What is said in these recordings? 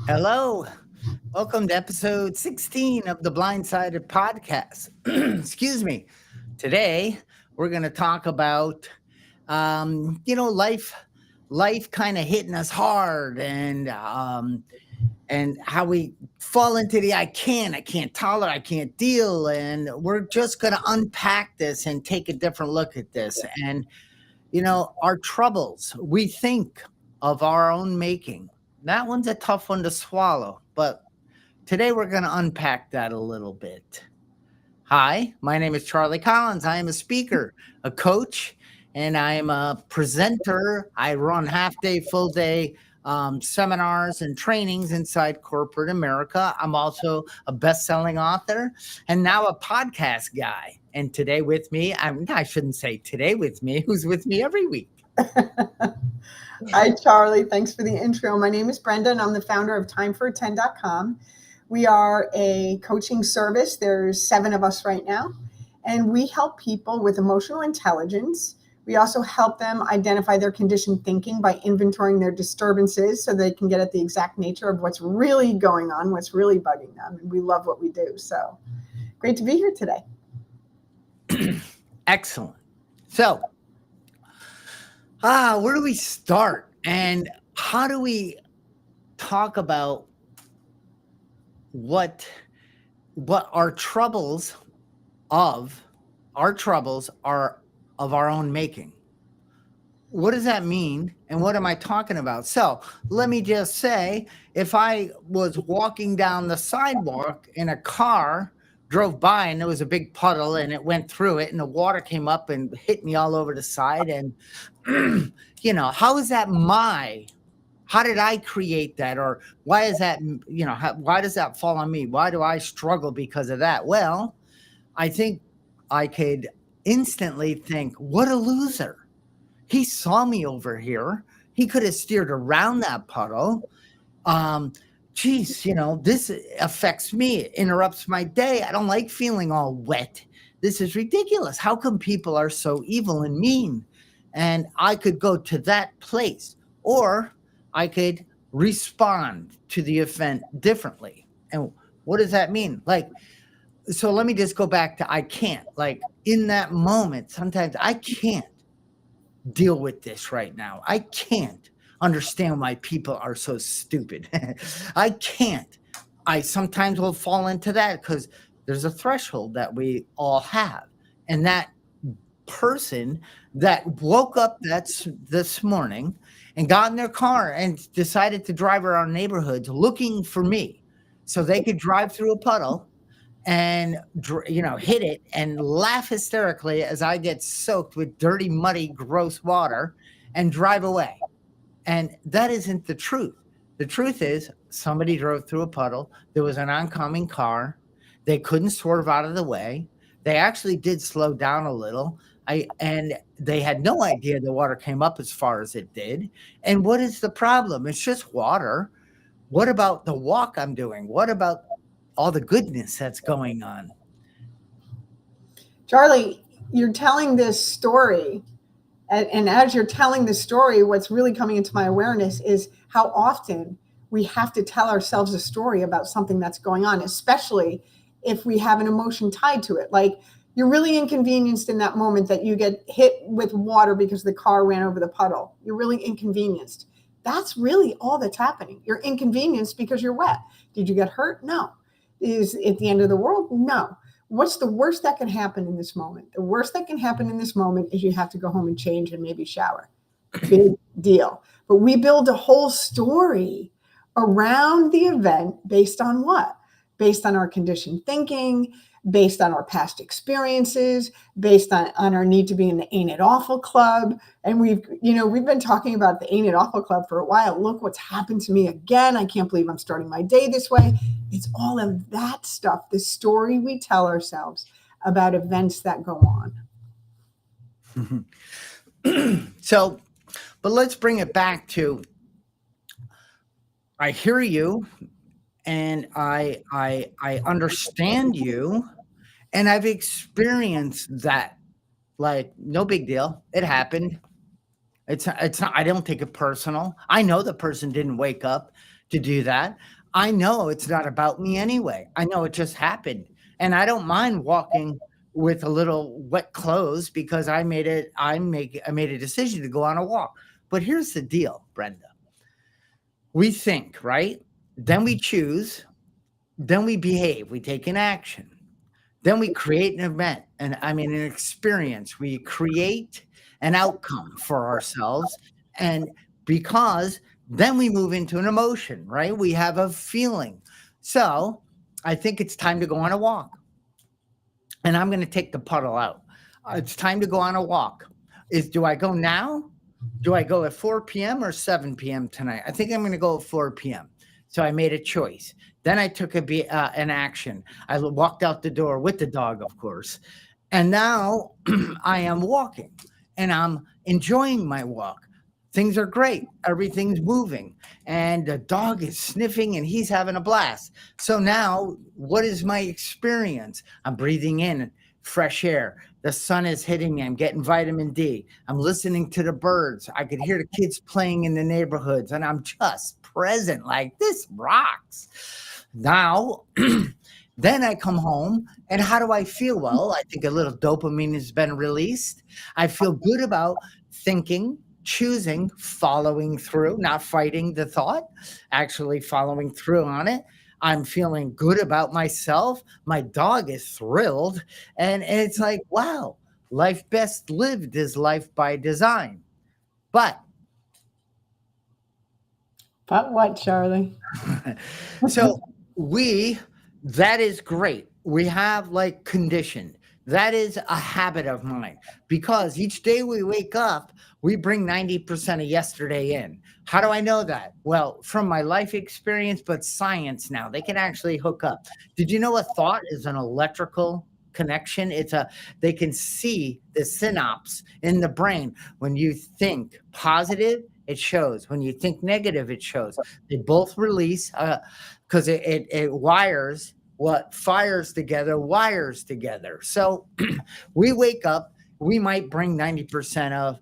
Hello. Welcome to episode 16 of the Blindsided podcast. Excuse me. Today, we're going to talk about, life kind of hitting us hard and how we fall into the I can't tolerate, I can't deal. And we're just going to unpack this and take a different look at this. And, our troubles, we think of our own making. That one's a tough one to swallow, but today we're going to unpack that a little bit. Hi, my name is Charlie Collins. I am a speaker, a coach, and I am a presenter. I run half day, full day seminars and trainings inside corporate America. I'm also a best selling author and now a podcast guy. And today with me, I shouldn't say today with me, who's with me every week. Hi, Charlie. Thanks for the intro. My name is Brenda, and I'm the founder of timefor10.com. We are a coaching service. There's 7 of us right now, and we help people with emotional intelligence. We also help them identify their conditioned thinking by inventorying their disturbances so they can get at the exact nature of what's really going on, what's really bugging them. And we love what we do. So great to be here today. Excellent. So, where do we start? And how do we talk about what our troubles are of our own making? What does that mean? And what am I talking about? So let me just say, if I was walking down the sidewalk and a car drove by and there was a big puddle and it went through it and the water came up and hit me all over the side, and how is that how did I create that? Or why is that, why does that fall on me? Why do I struggle because of that? Well, I think I could instantly think, what a loser. He saw me over here. He could have steered around that puddle. This affects me. It interrupts my day. I don't like feeling all wet. This is ridiculous. How come people are so evil and mean? And I could go to that place, or I could respond to the event differently. And what does that mean? So let me just go back to I can't. In that moment, sometimes I can't deal with this right now. I can't understand why people are so stupid. I can't. I sometimes will fall into that because there's a threshold that we all have. And that person that woke up this morning and got in their car and decided to drive around neighborhoods looking for me so they could drive through a puddle and hit it and laugh hysterically as I get soaked with dirty, muddy, gross water and drive away. And that isn't the truth. The truth is somebody drove through a puddle. There was an oncoming car. They couldn't swerve out of the way. They actually did slow down a little. And they had no idea the water came up as far as it did. And what is the problem? It's just water. What about the walk I'm doing? What about all the goodness that's going on? Charlie, you're telling this story. And as you're telling the story, what's really coming into my awareness is how often we have to tell ourselves a story about something that's going on, especially if we have an emotion tied to it. Like, you're really inconvenienced in that moment that you get hit with water because the car ran over the puddle. You're really inconvenienced. That's really all that's happening. You're inconvenienced because you're wet. Did you get hurt? No. Is it the end of the world? No. What's the worst that can happen in this moment? The worst that can happen in this moment is you have to go home and change and maybe shower. Big deal. But we build a whole story around the event based on what? Based on our conditioned thinking, based on our past experiences, based on our need to be in the Ain't It Awful Club. And we've been talking about the Ain't It Awful Club for a while. Look what's happened to me again. I can't believe I'm starting my day this way. It's all of that stuff, the story we tell ourselves about events that go on. So, but let's bring it back to, I hear you and I understand you, and I've experienced that. Like, no big deal. It happened. It's not, I don't take it personal. I know the person didn't wake up to do that. I know it's not about me anyway. I know it just happened. And I don't mind walking with a little wet clothes because I made a decision to go on a walk. But here's the deal, Brenda. We think, right? Then we choose, then we behave, we take an action. Then we create an event, and I mean, an experience. We create an outcome for ourselves. And because then we move into an emotion, right? We have a feeling. So I think it's time to go on a walk. And I'm going to take the puddle out. It's time to go on a walk. Do I go now? Do I go at 4 p.m. or 7 p.m. tonight? I think I'm going to go at 4 p.m. So I made a choice. Then I took an action. I walked out the door with the dog, of course. And now I am walking and I'm enjoying my walk. Things are great. Everything's moving. And the dog is sniffing and he's having a blast. So now, what is my experience? I'm breathing in fresh air. The sun is hitting me. I'm getting vitamin D. I'm listening to the birds. I could hear the kids playing in the neighborhoods, and I'm just present. Like, this rocks. Now, then I come home, and how do I feel? Well, I think a little dopamine has been released. I feel good about thinking, choosing, following through, not fighting the thought, actually following through on it. I'm feeling good about myself. My dog is thrilled. And it's like, wow, life best lived is life by design. But what, Charlie? so that is great. We have like conditioned. That is a habit of mine because each day we wake up, we bring 90% of yesterday in. How do I know that? Well, from my life experience, but science now, they can actually hook up. Did you know a thought is an electrical connection? They can see the synapse in the brain. When you think positive, it shows. When you think negative, it shows. They both release because it wires. What fires together wires together. So we wake up, we might bring 90% of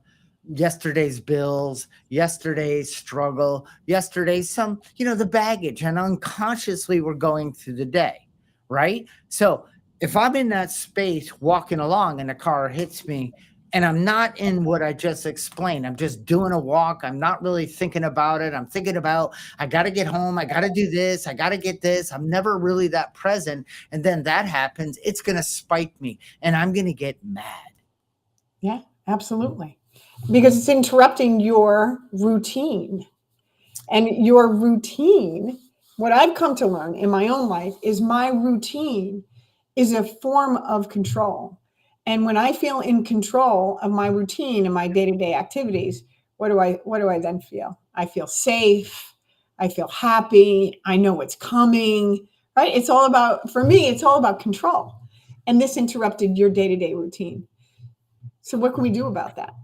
yesterday's bills, yesterday's struggle, yesterday's the baggage, and unconsciously we're going through the day, right? So if I'm in that space walking along and a car hits me and I'm not in what I just explained, I'm just doing a walk, I'm not really thinking about it. I'm thinking about, I got to get home, I got to do this, I got to get this. I'm never really that present. And then that happens, it's going to spike me and I'm going to get mad. Yeah, absolutely. Because it's interrupting your routine. And your routine, what I've come to learn in my own life is my routine is a form of control. And when I feel in control of my routine and my day-to-day activities, what do I then feel? I feel safe. I feel happy. I know what's coming, right? For me, it's all about control. And this interrupted your day-to-day routine. So what can we do about that?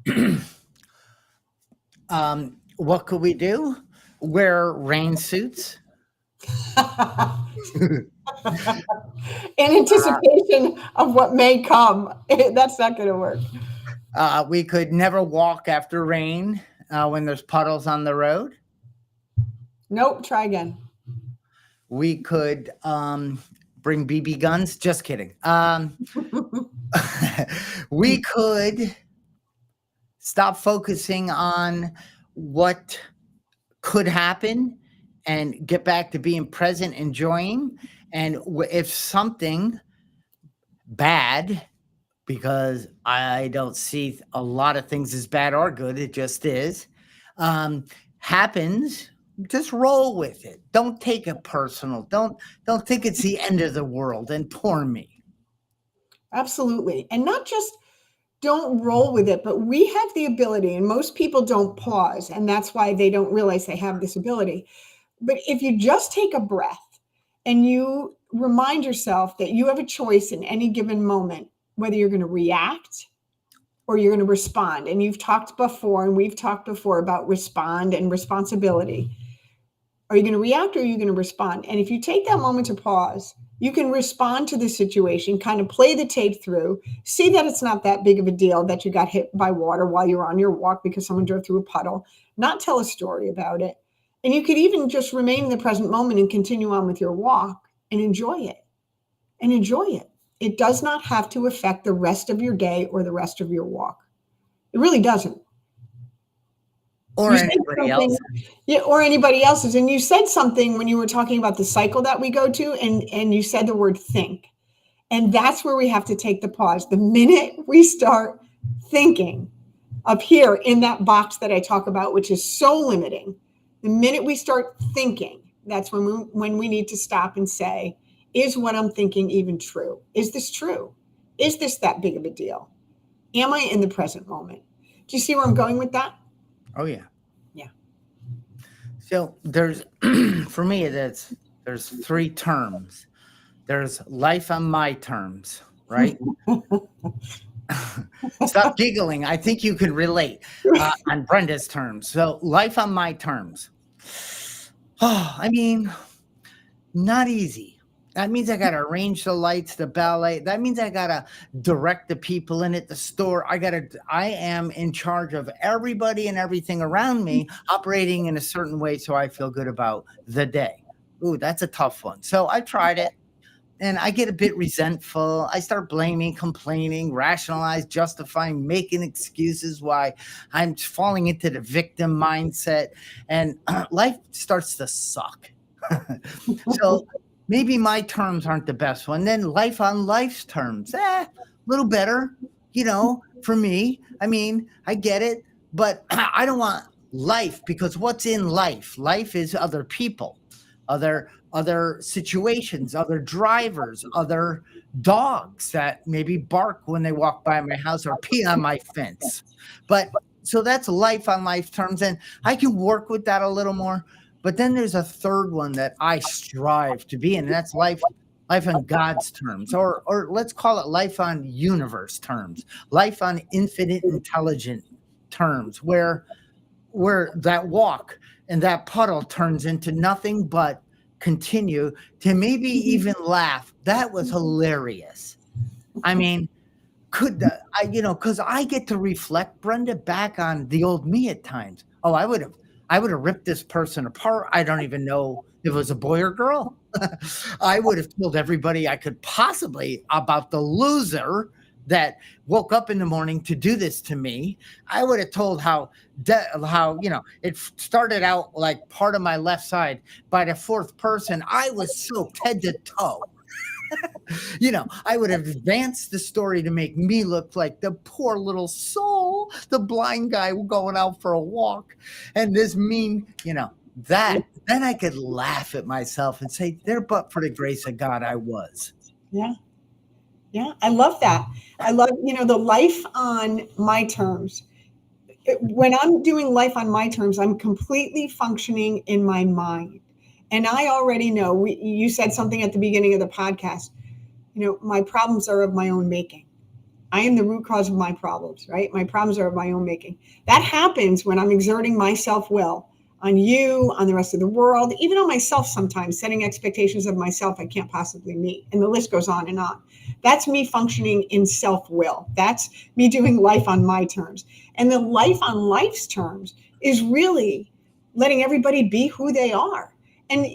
What could we do? Wear rain suits. In anticipation of what may come. That's not going to work. We could never walk after rain when there's puddles on the road. Nope. Try again. We could bring BB guns. Just kidding. We could stop focusing on what could happen and get back to being present, enjoying. And if something bad, because I don't see a lot of things as bad or good, it just is, happens, just roll with it. Don't take it personal. Don't think it's the end of the world and poor me. Absolutely. And not just don't roll with it, but we have the ability, and most people don't pause, and that's why they don't realize they have this ability. But if you just take a breath and you remind yourself that you have a choice in any given moment, whether you're going to react or you're going to respond. And we've talked before about respond and responsibility. Are you going to react or are you going to respond? And if you take that moment to pause, you can respond to the situation, kind of play the tape through, see that it's not that big of a deal that you got hit by water while you're on your walk because someone drove through a puddle, not tell a story about it, And you could even just remain in the present moment and continue on with your walk and enjoy it. And enjoy it. It does not have to affect the rest of your day or the rest of your walk. It really doesn't. Or anybody else. Yeah, or anybody else's. And you said something when you were talking about the cycle that we go to, and you said the word think. And that's where we have to take the pause. The minute we start thinking up here in that box that I talk about, which is so limiting, the minute we start thinking, that's when we need to stop and say, is what I'm thinking even true? Is this true? Is this that big of a deal? Am I in the present moment? Do you see where I'm going with that? Oh, yeah. Yeah. So there's, for me, there's 3 terms. There's life on my terms, right? Stop giggling. I think you could relate on Brenda's terms. So life on my terms. Oh, I mean, not easy. That means I got to arrange the lights, the ballet. That means I got to direct the people in at the store. I am in charge of everybody and everything around me operating in a certain way so I feel good about the day. Ooh, that's a tough one. So I tried it and I get a bit resentful. I start blaming, complaining, rationalize, justifying, making excuses why I'm falling into the victim mindset, and life starts to suck. So maybe my terms aren't the best one. Then life on life's terms, a little better, for me. I mean, I get it, but I don't want life, because what's in life? Life is other people, other situations, other drivers, other dogs that maybe bark when they walk by my house or pee on my fence. But so that's life on life terms, and I can work with that a little more. But then there's a third one that I strive to be in, and that's life on God's terms, or let's call it life on universe terms, life on infinite intelligent terms, where that walk and that puddle turns into nothing but continue to maybe even laugh. That was hilarious. I mean, because I get to reflect, Brenda, back on the old me at times. Oh, I would have ripped this person apart. I don't even know if it was a boy or girl. I would have told everybody I could possibly about the loser that woke up in the morning to do this to me. I would have told how it started out like part of my left side. By the 4th person, I was soaked head to toe. I would have advanced the story to make me look like the poor little soul, the blind guy going out for a walk. And this mean, that, then I could laugh at myself and say, there, but for the grace of God, I was. Yeah. Yeah. I love that. I love, the life on my terms. When I'm doing life on my terms, I'm completely functioning in my mind. And I already know, you said something at the beginning of the podcast, my problems are of my own making. I am the root cause of my problems, right? My problems are of my own making. That happens when I'm exerting my self-will on you, on the rest of the world, even on myself sometimes, setting expectations of myself I can't possibly meet. And the list goes on and on. That's me functioning in self-will. That's me doing life on my terms. And the life on life's terms is really letting everybody be who they are. And,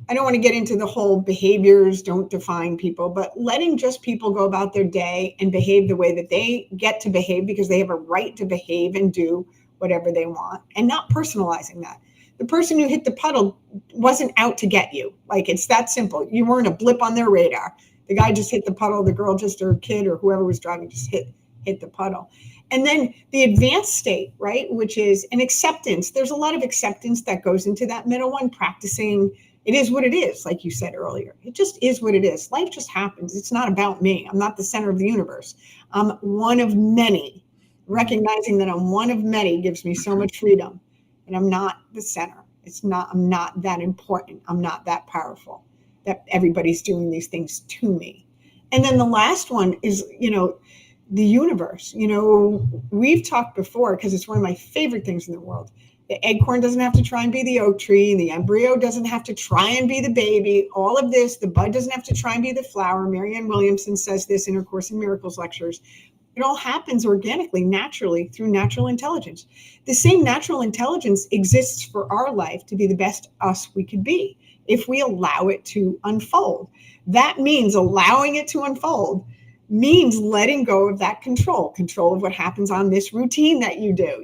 I don't want to get into the whole behaviors don't define people, but letting just people go about their day and behave the way that they get to behave because they have a right to behave and do whatever they want, and not personalizing that. The person who hit the puddle wasn't out to get you. Like, it's that simple. You weren't a blip on their radar. The guy just hit the puddle. The girl or kid or whoever was driving just hit the puddle. And then the advanced state, right, which is an acceptance. There's a lot of acceptance that goes into that middle one, practicing. It is what it is, like you said earlier. It just is what it is. Life just happens. It's not about me. I'm not the center of the universe. I'm one of many. Recognizing that I'm one of many gives me so much freedom. And I'm not the center. I'm not that important. I'm not that powerful that everybody's doing these things to me. And then the last one is, the universe. We've talked before, because it's one of my favorite things in the world. The acorn doesn't have to try and be the oak tree. The embryo doesn't have to try and be the baby. All of this, the bud doesn't have to try and be the flower. Marianne Williamson says this in her Course in Miracles lectures. It all happens organically, naturally, through natural intelligence. The same natural intelligence exists for our life to be the best us we could be if we allow it to unfold. That means allowing it to unfold means letting go of that control of what happens on this routine that you do.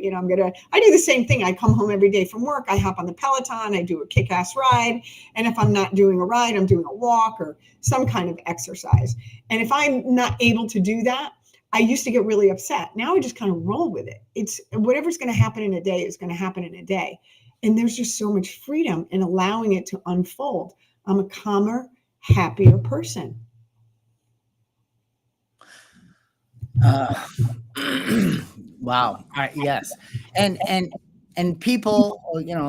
I do the same thing. I come home every day from work, I hop on the Peloton, I do a kick-ass ride. And if I'm not doing a ride, I'm doing a walk or some kind of exercise. And if I'm not able to do that, I used to get really upset. Now I just kind of roll with it. It's whatever's going to happen in a day is going to happen in a day. And there's just so much freedom in allowing it to unfold. I'm a calmer, happier person. Wow. Yes. And people,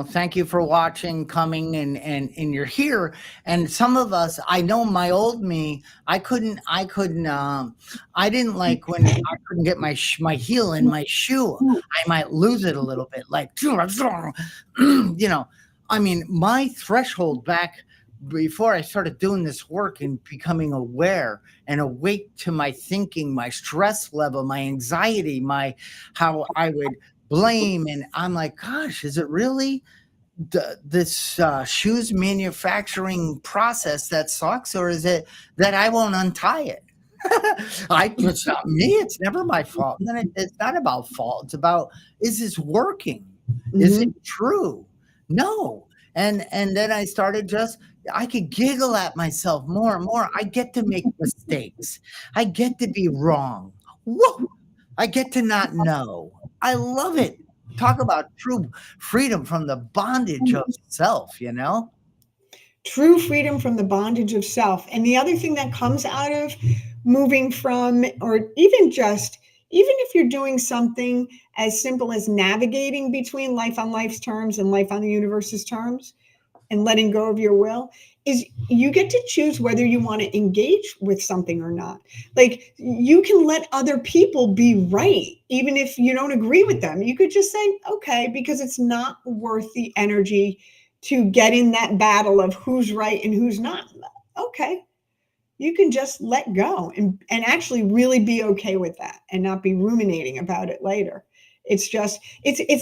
thank you for watching, coming, and you're here. And some of us, I know my old me, I didn't like when I couldn't get my heel in my shoe. I might lose it a little bit, like, my threshold back before I started doing this work and becoming aware and awake to my thinking, my stress level, my anxiety, how I would blame. And I'm like, gosh, is it really this shoes manufacturing process that sucks, or is it that I won't untie it? It's not me. It's never my fault. And then it's not about fault. It's about, is this working? Is it true? No. And then I started I could giggle at myself more and more. I get to make mistakes. I get to be wrong. Whoa! I get to not know. I love it. Talk about true freedom from the bondage of self, True freedom from the bondage of self. And the other thing that comes out of moving from, or even if you're doing something as simple as navigating between life on life's terms and life on the universe's terms and letting go of your will, is you get to choose whether you want to engage with something or not. Like, you can let other people be right, even if you don't agree with them. You could just say, okay, because it's not worth the energy to get in that battle of who's right and who's not. Okay. You can just let go and actually really be okay with that and not be ruminating about it later. It's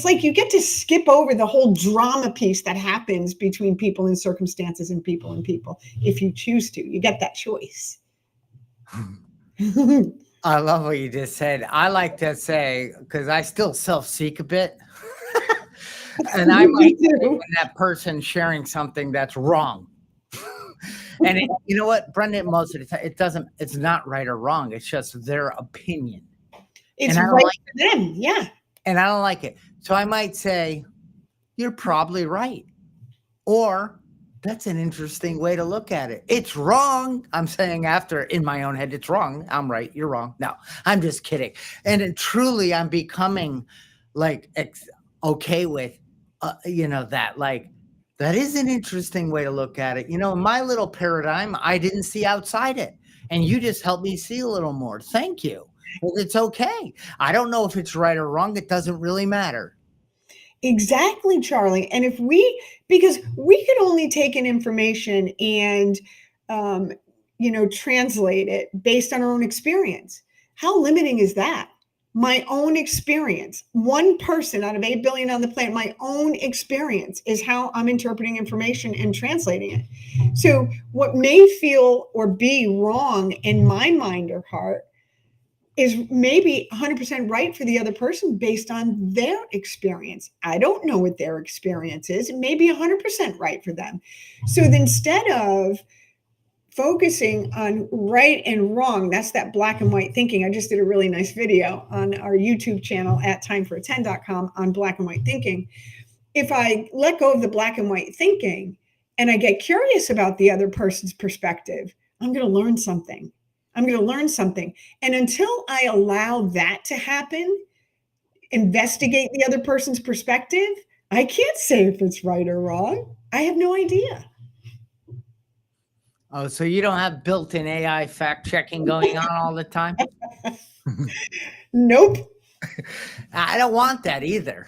like you get to skip over the whole drama piece that happens between people and circumstances and people if you choose to. You get that choice. I love what you just said. I like to say, because I still self-seek a bit, and I might say when that person sharing something that's wrong. And you know what, Brenda, most of the time, it's not right or wrong. It's just their opinion. It's right for them. Yeah. And I don't like it. So I might say, you're probably right. Or, that's an interesting way to look at it. It's wrong. I'm saying after, in my own head, it's wrong. I'm right. You're wrong. No, I'm just kidding. And truly, I'm becoming like okay with, that. Like, that is an interesting way to look at it. In my little paradigm, I didn't see outside it. And you just helped me see a little more. Thank you. It's okay. I don't know if it's right or wrong. It doesn't really matter. Exactly, Charlie. And because we could only take in information and, translate it based on our own experience. How limiting is that? My own experience, one person out of 8 billion on the planet, my own experience is how I'm interpreting information and translating it. So what may feel or be wrong in my mind or heart is maybe 100% right for the other person based on their experience. I don't know what their experience is. It may be 100% right for them. So instead of focusing on right and wrong, that's that black and white thinking. I just did a really nice video on our YouTube channel at timeforattend.com on black and white thinking. If I let go of the black and white thinking and I get curious about the other person's perspective, I'm going to learn something. And until I allow that to happen, investigate the other person's perspective, I can't say if it's right or wrong. I have no idea. Oh, so you don't have built-in AI fact checking going on all the time? Nope. I don't want that either.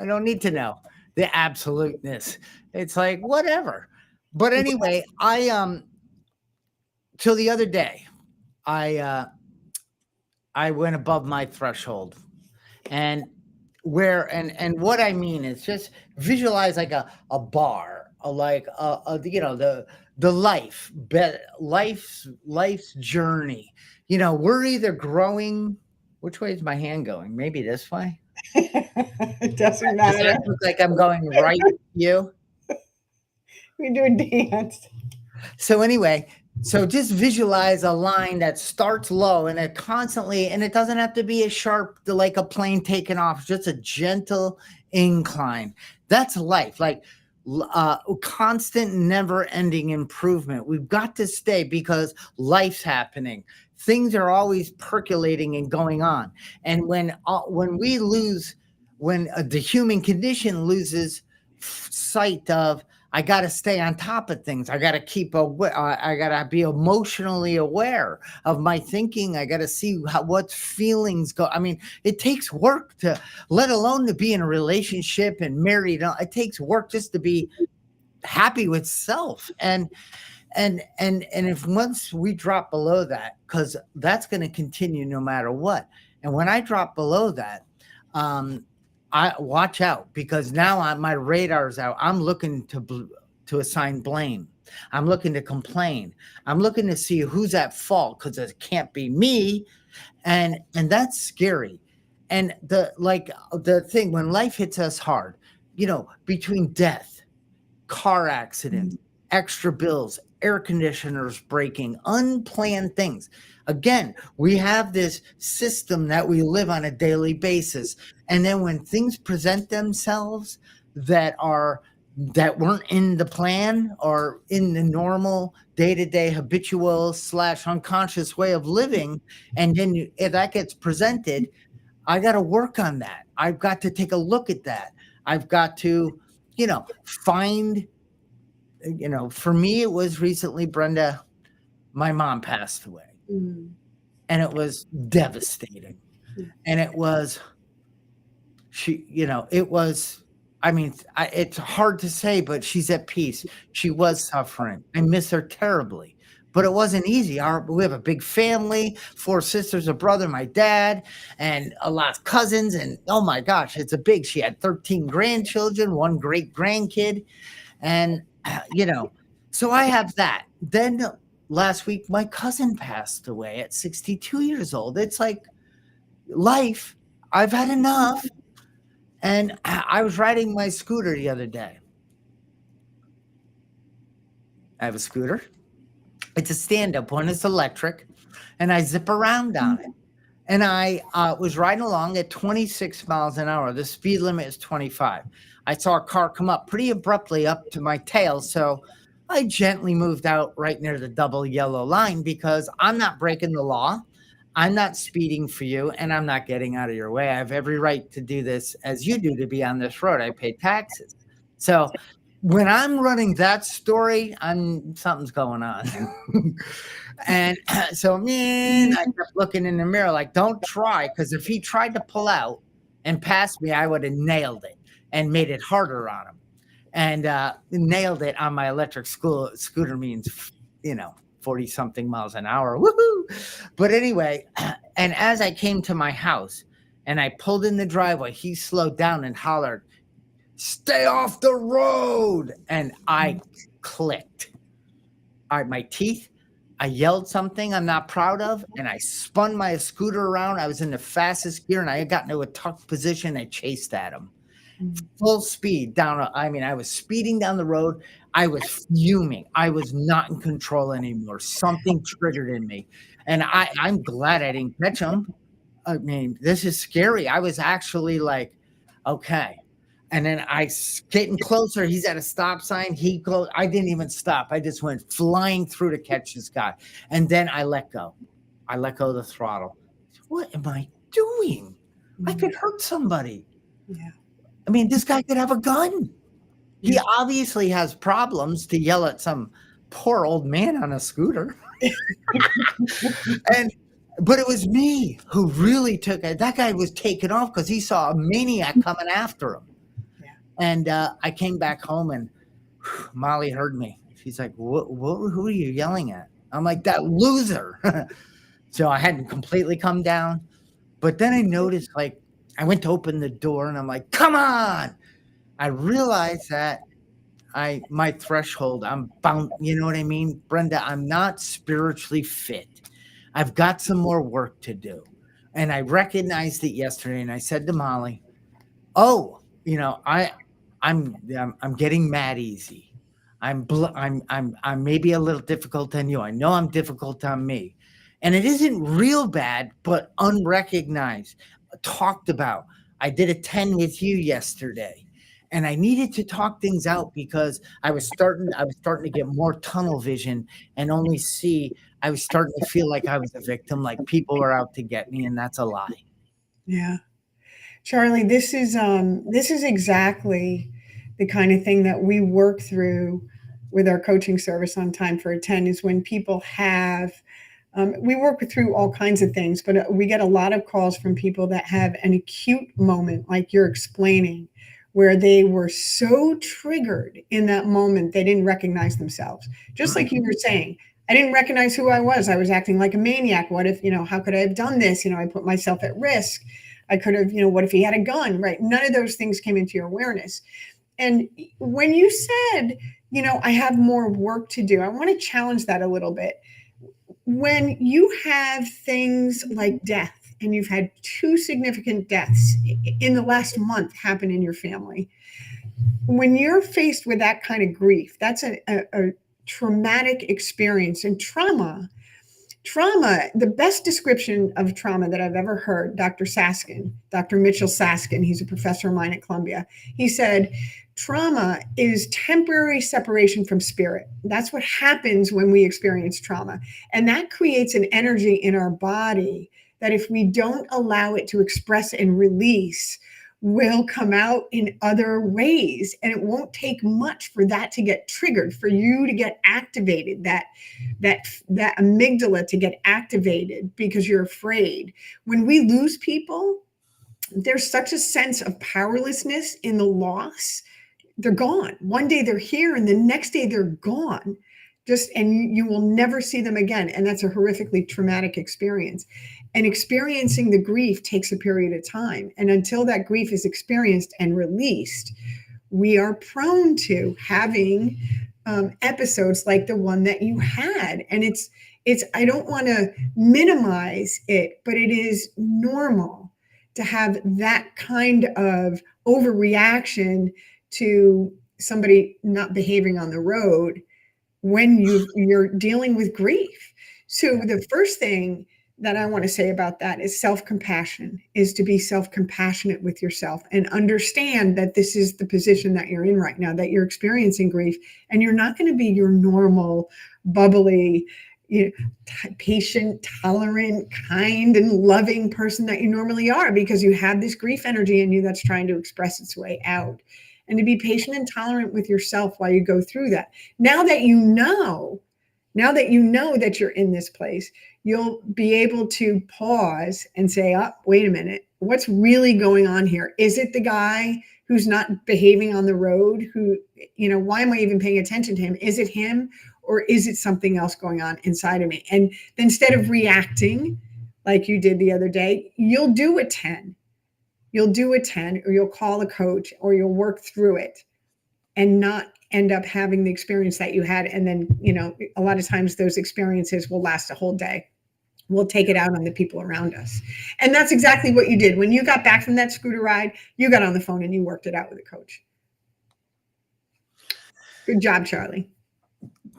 I don't need to know the absoluteness. It's like, whatever. But anyway, so the other day, I I went above my threshold. And and what I mean is just visualize like a bar, the life's journey. We're either growing. Which way is my hand going? Maybe this way. It doesn't Does matter. that look like I'm going right to you? We do a dance. So anyway, so just visualize a line that starts low and it doesn't have to be a sharp, like a plane taking off, just a gentle incline. That's life, like constant, never ending improvement. We've got to stay because life's happening. Things are always percolating and going on. And when we lose, when the human condition loses sight of, I got to stay on top of things. I got to I got to be emotionally aware of my thinking. I got to see what feelings go. I mean, it takes work let alone to be in a relationship and married. It takes work just to be happy with self. And if once we drop below that, because that's going to continue no matter what. And when I drop below that, I watch out, because now my radar's out. I'm looking to assign blame. I'm looking to complain. I'm looking to see who's at fault, because it can't be me, and that's scary. And the thing when life hits us hard, between death, car accident, extra bills, air conditioners breaking, unplanned things. Again, we have this system that we live on a daily basis. And then when things present themselves that weren't in the plan or in the normal day-to-day habitual / unconscious way of living, and then if that gets presented, I got to work on that. I've got to take a look at that. I've got to, find, for me, it was recently, Brenda, my mom passed away. Mm. And it was devastating. And it was, it's hard to say, but she's at peace. She was suffering. I miss her terribly, but it wasn't easy. We have a big family, 4 sisters, a brother, my dad, and a lot of cousins. And oh my gosh, she had 13 grandchildren, 1 great grandkid. And, so I have that. Then last week, my cousin passed away at 62 years old. It's like life. I've had enough. And I was riding my scooter the other day. I have a scooter. It's a stand-up one. It's electric. And I zip around on it. And I was riding along at 26 miles an hour. The speed limit is 25. I saw a car come up pretty abruptly up to my tail. So I gently moved out right near the double yellow line, because I'm not breaking the law. I'm not speeding for you, and I'm not getting out of your way. I have every right to do this as you do, to be on this road. I pay taxes. So when I'm running that story, something's going on. And so, man, I kept looking in the mirror like, don't try, because if he tried to pull out and pass me, I would have nailed it and made it harder on him. And nailed it on my electric scooter means, 40-something miles an hour. Woohoo! But anyway, and as I came to my house and I pulled in the driveway, he slowed down and hollered, "Stay off the road!" And I clicked. All right, my teeth. I yelled something I'm not proud of, and I spun my scooter around. I was in the fastest gear, and I got into a tucked position. I chased at him. Full speed down. I was speeding down the road. I was fuming. I was not in control anymore. Something triggered in me. And I'm glad I didn't catch him. I mean, this is scary. I was actually like, okay. And then getting closer. He's at a stop sign. He goes. I didn't even stop. I just went flying through to catch this guy. And then I let go. I let go of the throttle. What am I doing? I could hurt somebody. Yeah. I mean, this guy could have a gun. He obviously has problems to yell at some poor old man on a scooter. But it was me who really took it. That guy was taken off because he saw a maniac coming after him. Yeah. And I came back home, and Molly heard me. She's like, who are you yelling at? I'm like, that loser. So I hadn't completely come down. But then I noticed, like, I went to open the door and I'm like, come on. I realized that my threshold, I'm bound, you know what I mean? Brenda, I'm not spiritually fit. I've got some more work to do. And I recognized it yesterday and I said to Molly, oh, I'm getting mad easy. I'm maybe a little difficult on you. I know I'm difficult on me. And it isn't real bad, but unrecognized, talked about. I did a 10 with you yesterday. And I needed to talk things out because I was starting to get more tunnel vision and only see I was starting to feel like I was a victim, like people were out to get me, and that's a lie. Yeah. Charlie, this is exactly the kind of thing that we work through with our coaching service on Time for a 10 is when people have we work through all kinds of things, but we get a lot of calls from people that have an acute moment, like you're explaining, where they were so triggered in that moment, they didn't recognize themselves. Just like you were saying, I didn't recognize who I was. I was acting like a maniac. What if, how could I have done this? I put myself at risk. I could have, what if he had a gun, right? None of those things came into your awareness. And when you said, I have more work to do, I want to challenge that a little bit. When you have things like death, and you've had two significant deaths in the last month happen in your family, when you're faced with that kind of grief, that's a traumatic experience. And trauma, the best description of trauma that I've ever heard, Dr. Mitchell Saskin, he's a professor of mine at Columbia, he said, trauma is temporary separation from spirit. That's what happens when we experience trauma. And that creates an energy in our body that if we don't allow it to express and release, will come out in other ways. And it won't take much for that to get triggered, for you to get activated, that amygdala to get activated because you're afraid. When we lose people, there's such a sense of powerlessness in the loss. They're gone. One day they're here and the next day they're gone. And you will never see them again. And that's a horrifically traumatic experience. And experiencing the grief takes a period of time. And until that grief is experienced and released, we are prone to having episodes like the one that you had. And it's I don't want to minimize it, but it is normal to have that kind of overreaction to somebody not behaving on the road when you're dealing with grief. So the first thing that I want to say about that is self-compassion, is to be self-compassionate with yourself and understand that this is the position that you're in right now, that you're experiencing grief, and you're not going to be your normal, bubbly, patient, tolerant, kind, and loving person that you normally are, because you have this grief energy in you that's trying to express its way out. And to be patient and tolerant with yourself while you go through that. Now that you know that you're in this place, you'll be able to pause and say, oh, wait a minute, what's really going on here? Is it the guy who's not behaving on the road? Why am I even paying attention to him? Is it him, or is it something else going on inside of me? And instead of reacting like you did the other day, you'll do a 10. You'll do a 10, or you'll call a coach, or you'll work through it and not end up having the experience that you had. And then, a lot of times those experiences will last a whole day. We'll take it out on the people around us. And that's exactly what you did. When you got back from that scooter ride, you got on the phone and you worked it out with a coach. Good job, Charlie.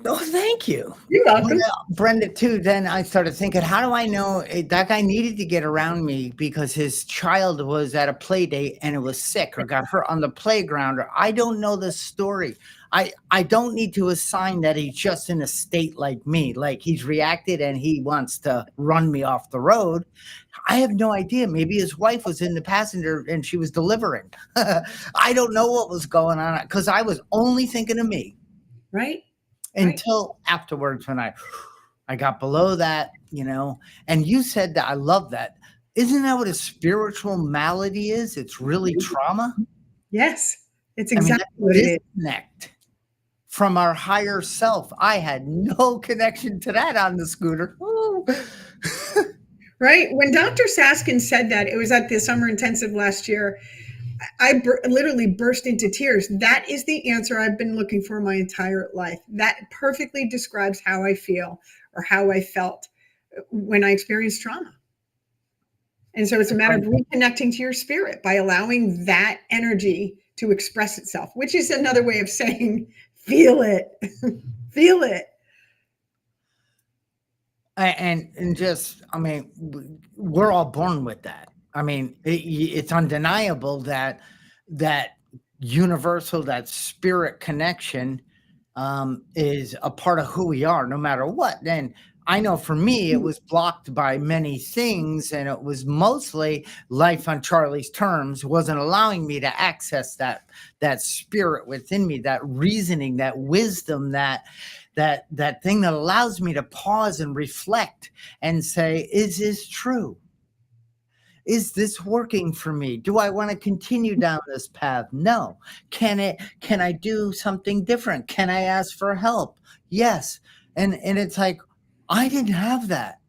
Oh, thank you. You're welcome. Well, Brenda, too, then I started thinking, how do I know that guy needed to get around me because his child was at a play date and it was sick or got hurt on the playground, or I don't know the story. I don't need to assign that he's just in a state like me, like he's reacted and he wants to run me off the road. I have no idea. Maybe his wife was in the passenger and she was delivering. I don't know what was going on because I was only thinking of me. Right. Until afterwards when I got below that, and you said that, I love that. Isn't that what a spiritual malady is? It's really trauma. Yes, it's exactly what it is. Disconnect from our higher self. I had no connection to that on the scooter. Right. When Dr. Saskin said that, it was at the summer intensive last year. Literally burst into tears. That is the answer I've been looking for my entire life. That perfectly describes how I feel or how I felt when I experienced trauma. And so it's a matter of reconnecting to your spirit by allowing that energy to express itself, which is another way of saying, feel it, feel it. And just, I mean, we're all born with that. I mean, it's undeniable that that universal, that spirit connection is a part of who we are, no matter what. And I know for me, it was blocked by many things, and it was mostly life on Charlie's terms wasn't allowing me to access that spirit within me, that reasoning, that wisdom, that thing that allows me to pause and reflect and say, is this true? Is this working for me? Do I want to continue down this path? No. Can I do something different? Can I ask for help? Yes. And it's like, I didn't have that.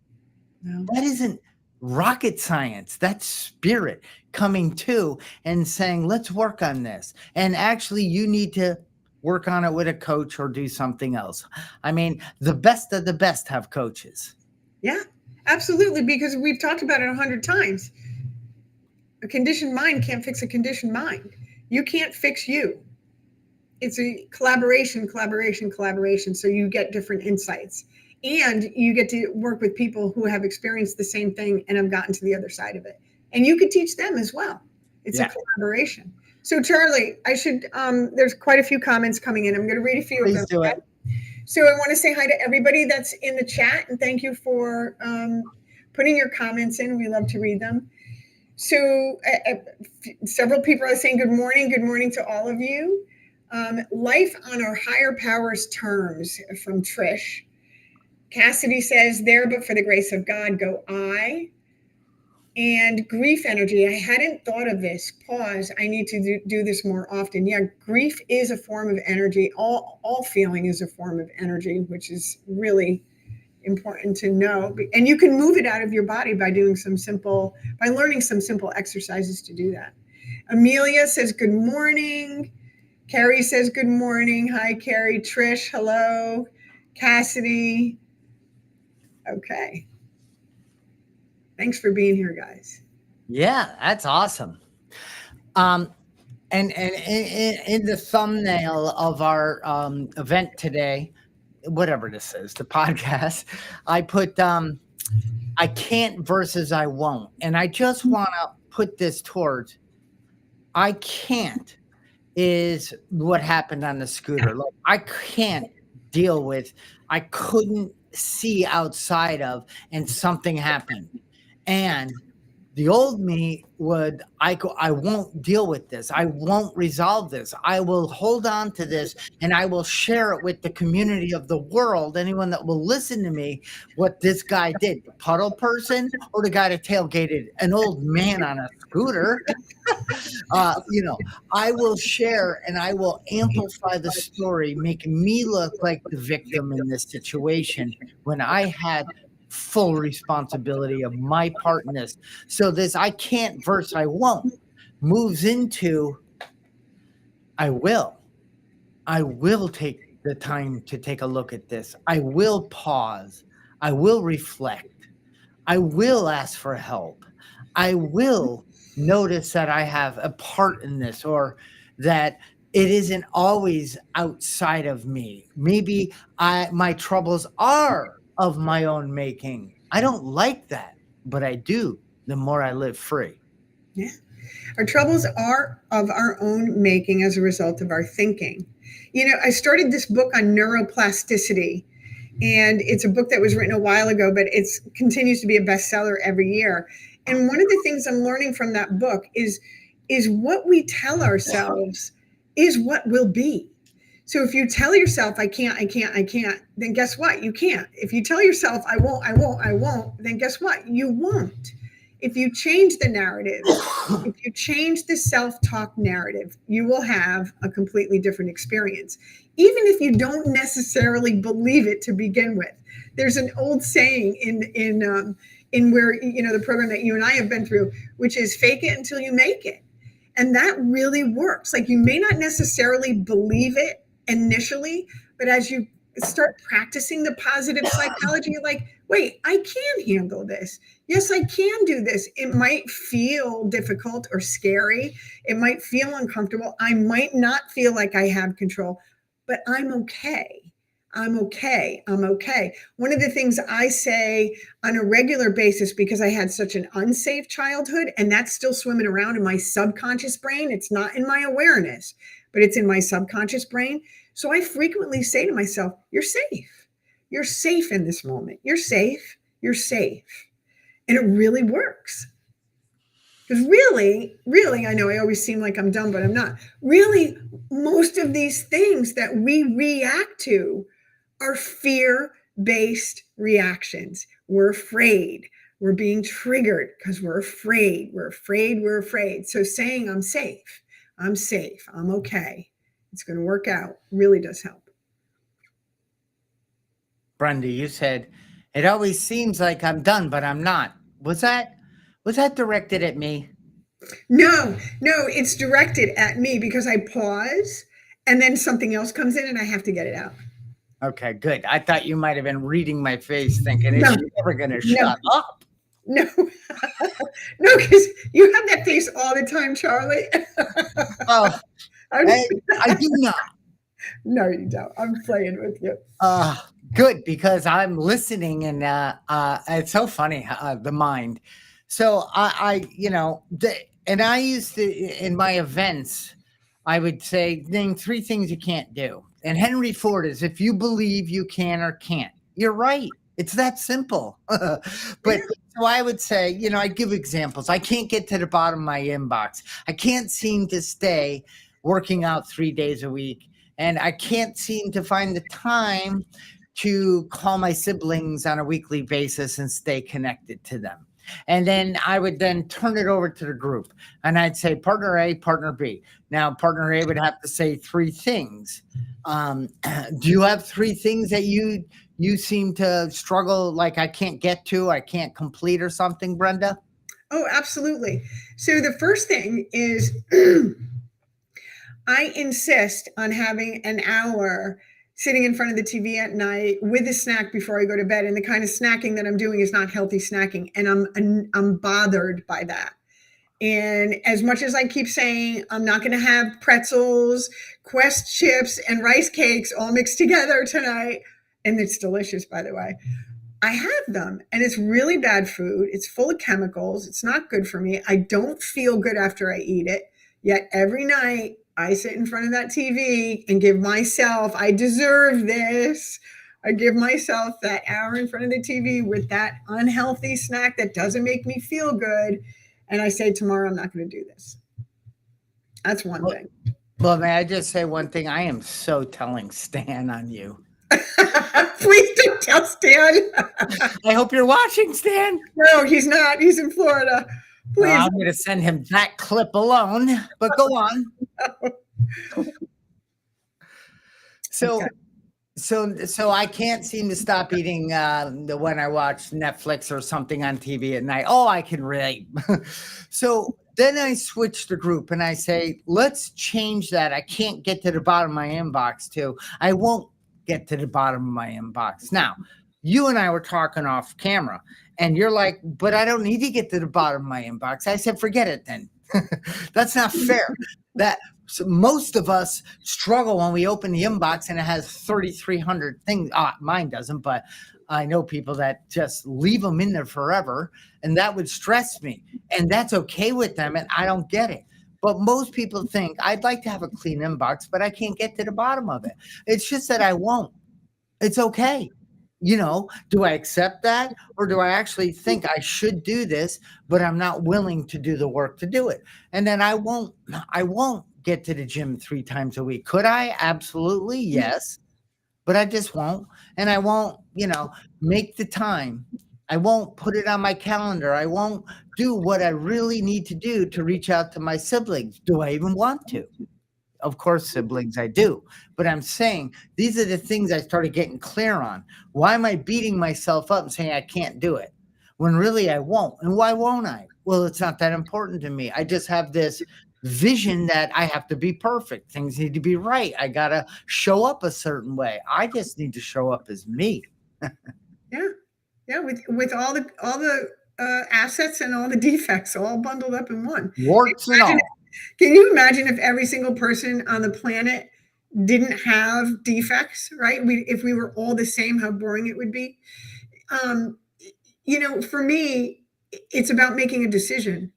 No. That isn't rocket science. That's spirit coming to and saying, let's work on this. And actually, you need to work on it with a coach or do something else. I mean, the best of the best have coaches. Yeah, absolutely. Because we've talked about it 100 times. A conditioned mind can't fix a conditioned mind. You can't fix you. It's a collaboration. So you get different insights. And you get to work with people who have experienced the same thing and have gotten to the other side of it. And you could teach them as well. It's a collaboration. So Charlie, there's quite a few comments coming in. I'm going to read a few of them. Please do it. So I want to say hi to everybody that's in the chat, and thank you for putting your comments in. We love to read them. So several people are saying good morning to all of you. Life on our higher powers terms from Trish. Cassidy says, there, but for the grace of God, go I. And grief energy. I hadn't thought of this. Pause. I need to do this more often. Yeah, grief is a form of energy. All feeling is a form of energy, which is really important to know. And you can move it out of your body by learning some simple exercises to do that. Amelia says, good morning. Carrie says, good morning. Hi, Carrie. Trish, hello. Cassidy. Okay. Thanks for being here, guys. Yeah, that's awesome. And in the thumbnail of our event today, whatever this is, the podcast, I put I can't versus I won't. And I just want to put this towards I can't is what happened on the scooter. Like I can't deal with, I couldn't see outside of, and something happened. And the old me would, I won't deal with this. I won't resolve this. I will hold on to this and I will share it with the community of the world. Anyone that will listen to me, what this guy did, the puddle person or the guy that tailgated an old man on a scooter. I will share and I will amplify the story, making me look like the victim in this situation when I had full responsibility of my part in this. So this I can't versus I won't moves into I will take the time to take a look at this. I will pause. I will reflect. I will ask for help. I will notice that I have a part in this, or that it isn't always outside of me. Maybe my troubles are of my own making. I don't like that, but I do the more I live free. Yeah. Our troubles are of our own making as a result of our thinking. I started this book on neuroplasticity, and it's a book that was written a while ago, but it continues to be a bestseller every year. And one of the things I'm learning from that book is what we tell ourselves is what will be. So if you tell yourself, I can't, then guess what? You can't. If you tell yourself, I won't, then guess what? You won't. If you change the narrative, if you change the self-talk narrative, you will have a completely different experience, even if you don't necessarily believe it to begin with. There's an old saying in in where, the program that you and I have been through, which is fake it until you make it. And that really works. Like, you may not necessarily believe it initially, but as you start practicing the positive psychology, you're like, wait, I can handle this. Yes, I can do this. It might feel difficult or scary. It might feel uncomfortable. I might not feel like I have control, but I'm okay. I'm okay. I'm okay. One of the things I say on a regular basis, because I had such an unsafe childhood, and that's still swimming around in my subconscious brain. It's not in my awareness, but it's in my subconscious brain. So I frequently say to myself, you're safe. You're safe in this moment. You're safe. You're safe. And it really works. Because really, I know I always seem like I'm dumb, but I'm not. Really, most of these things that we react to are fear-based reactions. We're afraid. We're being triggered because we're afraid. We're afraid. We're afraid. So saying I'm safe, I'm okay, it's going to work out, really does help. Brenda, you said it always seems like I'm done, but I'm not. Was that directed at me? No, it's directed at me because I pause and then something else comes in and I have to get it out. Okay, good. I thought you might have been reading my face thinking, is No, she ever going to no, shut up? no, no, because you have that face all the time, Charlie. Oh, I'm, I do not. no, you don't. I'm playing with you. Good, because I'm listening, and it's so funny, the mind. So and I used to, in my events, I would say, name three things you can't do. And Henry Ford is, if you believe you can or can't, you're right. It's that simple. But so I would say, I give examples. I can't get to the bottom of my inbox. I can't seem to stay working out 3 days a week. And I can't seem to find the time to call my siblings on a weekly basis and stay connected to them. And then I would then turn it over to the group and I'd say partner A, partner B. Now, partner A would have to say three things. Do you have three things that you seem to struggle, like I can't get to, I can't complete or something, Brenda? Oh, absolutely. So the first thing is I insist on having an hour sitting in front of the TV at night with a snack before I go to bed. And the kind of snacking that I'm doing is not healthy snacking. And I'm bothered by that. And as much as I keep saying I'm not going to have pretzels, Quest chips, and rice cakes all mixed together tonight, and it's delicious, by the way, I have them. And it's really bad food. It's full of chemicals. It's not good for me. I don't feel good after I eat it. Yet every night I sit in front of that TV and give myself, I deserve this. I give myself that hour in front of the TV with that unhealthy snack that doesn't make me feel good. And I say, tomorrow I'm not going to do this. That's one thing. Well, may I just say one thing? I am so telling Stan on you. Please don't tell Stan. I hope you're watching, Stan. No, he's not. He's in Florida. Please. Well, I'm going to send him that clip alone, but go on. So, so I can't seem to stop eating when I watch Netflix or something on TV at night. Oh, I can relate. So then I switch the group and I say, let's change that. I can't get to the bottom of my inbox to, I won't get to the bottom of my inbox. Now, you and I were talking off camera and you're like, but I don't need to get to the bottom of my inbox. I said, forget it then. That's not fair. So most of us struggle when we open the inbox and it has 3,300 things. Mine doesn't, but I know people that just leave them in there forever, and that would stress me. And that's okay with them, and I don't get it. But most people think I'd like to have a clean inbox, but I can't get to the bottom of it. It's just that I won't. It's okay. Do I accept that, or do I actually think I should do this, but I'm not willing to do the work to do it? And then I won't get to the gym 3 times a week. Could I? Absolutely. Yes. But I just won't. And I won't, make the time. I won't put it on my calendar. I won't do what I really need to do to reach out to my siblings. Do I even want to? Of course, siblings, I do. But I'm saying these are the things I started getting clear on. Why am I beating myself up and saying I can't do it? when really I won't. And why won't I? Well, it's not that important to me. I just have this vision that I have to be perfect. Things need to be right. I got to show up a certain way. I just need to show up as me. Yeah. Yeah. With all the assets and all the defects all bundled up in one. Warts and all. Can you imagine if every single person on the planet didn't have defects, right? If we were all the same, how boring it would be. For me, it's about making a decision.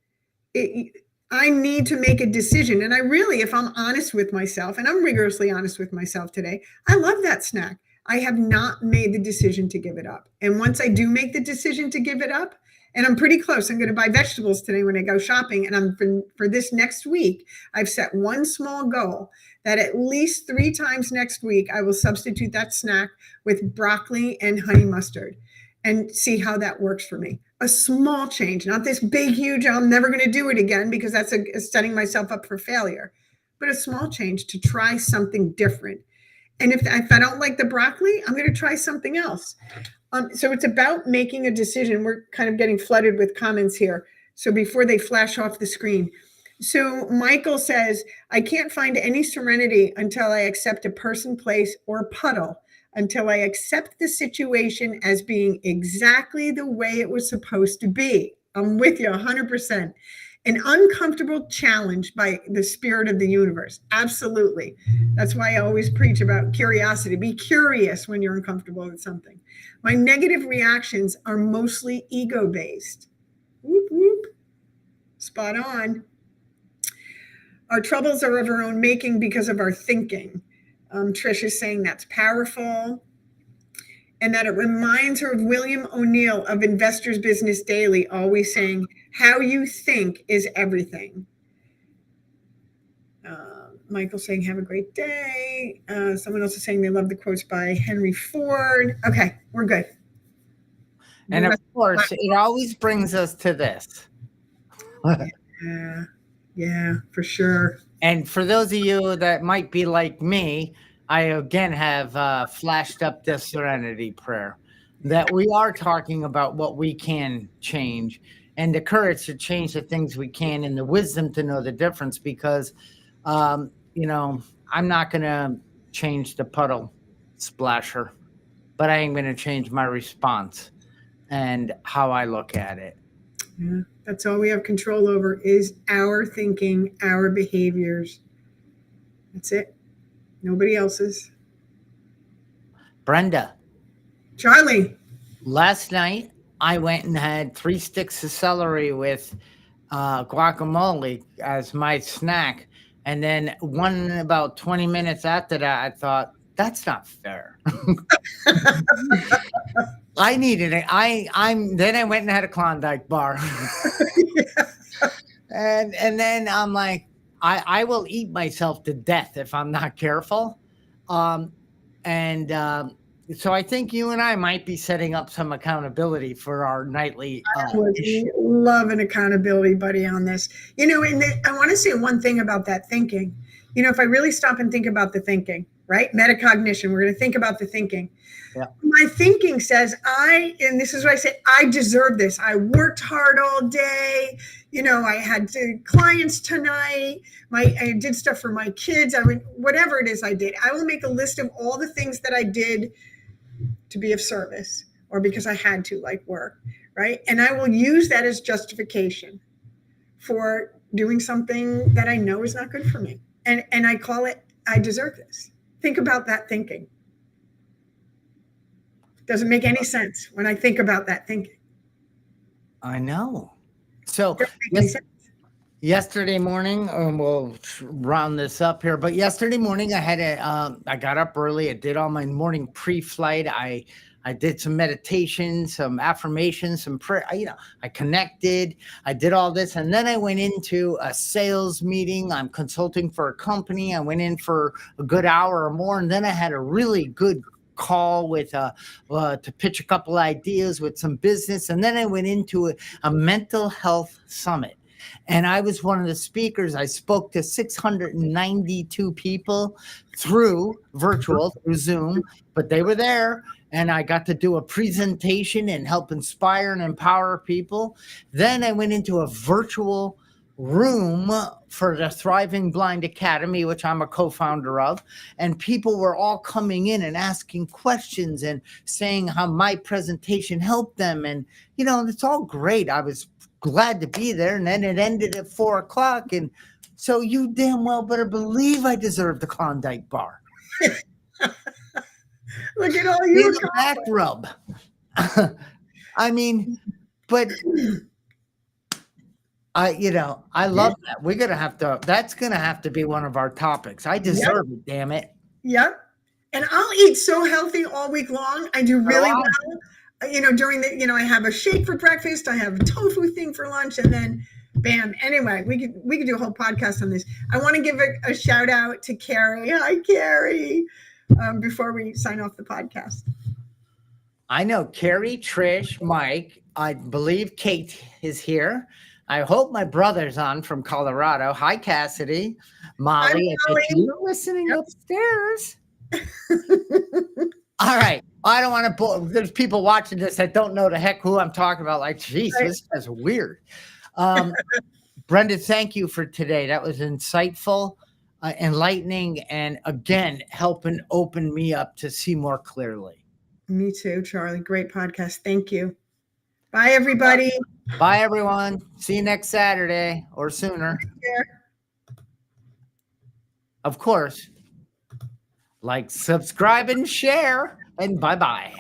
I need to make a decision. And I really, if I'm honest with myself, and I'm rigorously honest with myself today, I love that snack. I have not made the decision to give it up. And once I do make the decision to give it up, and I'm pretty close, I'm going to buy vegetables today when I go shopping. And for this next week, I've set one small goal that at least 3 times next week, I will substitute that snack with broccoli and honey mustard and see how that works for me. A small change, not this big, huge, I'm never going to do it again, because that's setting myself up for failure, but a small change to try something different. And if I don't like the broccoli, I'm going to try something else. So it's about making a decision. We're kind of getting flooded with comments here. So before they flash off the screen. So Michael says, I can't find any serenity until I accept a person, place, or puddle, until I accept the situation as being exactly the way it was supposed to be. I'm with you 100%. An uncomfortable challenge by the spirit of the universe. Absolutely. That's why I always preach about curiosity. Be curious when you're uncomfortable with something. My negative reactions are mostly ego-based. Whoop, whoop. Spot on. Our troubles are of our own making because of our thinking. Trish is saying that's powerful. And that it reminds her of William O'Neill of Investors Business Daily, always saying, how you think is everything. Michael saying, have a great day. Someone else is saying they love the quotes by Henry Ford. Okay, we're good. And of course, it always brings us to this. Yeah, for sure. And for those of you that might be like me, I again have flashed up this serenity prayer, that we are talking about what we can change, and the courage to change the things we can, and the wisdom to know the difference, because, I'm not going to change the puddle splasher, but I am going to change my response and how I look at it. Yeah, that's all we have control over is our thinking, our behaviors. That's it. Nobody else's. Brenda. Charlie. Last night, I went and had 3 sticks of celery with guacamole as my snack. And then about 20 minutes after that, I thought, that's not fair. I needed it. Then I went and had a Klondike bar. And then I'm like, I will eat myself to death if I'm not careful. So I think you and I might be setting up some accountability for our nightly I would love an accountability buddy on this. And I want to say one thing about that thinking. If I really stop and think about the thinking, right? Metacognition, we're going to think about the thinking. Yeah. My thinking says and this is what I say, I deserve this. I worked hard all day. I had clients tonight. I did stuff for my kids. Whatever it is I did, I will make a list of all the things that I did to be of service, or because I had to, like work, right? And I will use that as justification for doing something that I know is not good for me. And I call it, I deserve this. Think about that thinking. Doesn't make any sense when I think about that thinking. I know. So yesterday morning, we'll round this up here, but yesterday morning I got up early. I did all my morning pre-flight. I did some meditation, some affirmations, some prayer. I connected. I did all this, and then I went into a sales meeting. I'm consulting for a company. I went in for a good hour or more, and then I had a really good call with to pitch a couple ideas with some business, and then I went into a mental health summit. And I was one of the speakers. I spoke to 692 people through through Zoom, but they were there. And I got to do a presentation and help inspire and empower people. Then I went into a virtual room for the Thriving Blind Academy, which I'm a co-founder of, and people were all coming in and asking questions and saying how my presentation helped them. And it's all great. I was glad to be there, and then it ended at 4:00, and so you damn well better believe I deserve the Klondike bar. Look at all you the back rub. I mean, but I love that. We're gonna have to. That's gonna have to be one of our topics. I deserve it. Damn it. Yep. And I'll eat so healthy all week long. I do really well. During the, I have a shake for breakfast. I have a tofu thing for lunch, and then bam. Anyway, we could do a whole podcast on this. I want to give a shout out to Carrie. Hi, Carrie. Before we sign off the podcast. I know Carrie, Trish, Mike. I believe Kate is here. I hope my brother's on from Colorado. Hi, Cassidy. Molly, you're listening upstairs. All right. I don't want to there's people watching this that don't know the heck who I'm talking about. Like, geez, this is weird. Brenda, thank you for today. That was insightful, enlightening, and again, helping open me up to see more clearly. Me too, Charlie. Great podcast. Thank you. Bye, everybody. Bye, everyone. See you next Saturday or sooner. Of course, like, subscribe, and share, and bye-bye.